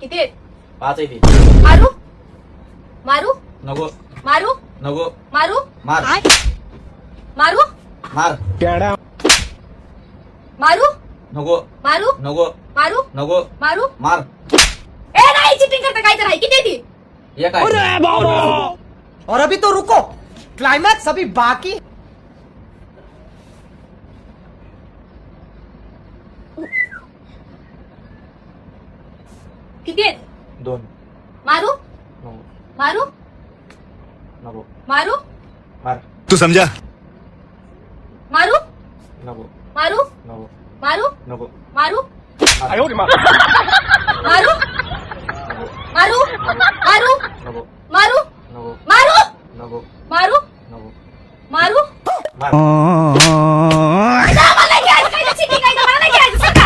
किती आहेत? 5 आहे ती. मारू मारू नको मारू नको मारू मार मारू मार मारू नको मारू नको मारू नको मारू मार. ए नाही चिटिंग करता काय तर आहे किती आहे ती? एक आहे. और अभी तो रुको, क्लाइमैक्स अभी बाकी। किती आहेत? 2 मारू नको मारू नको मारू मार तू समझा? मारू नको मारू नको मारू नको मारू नको मारू मारू मारू नको मारू नको मारू नको मारू नको मारू मार. जा, मला नाही खेळायचं, काय ते cheating आहे, मला नाही खेळायचं, सरका.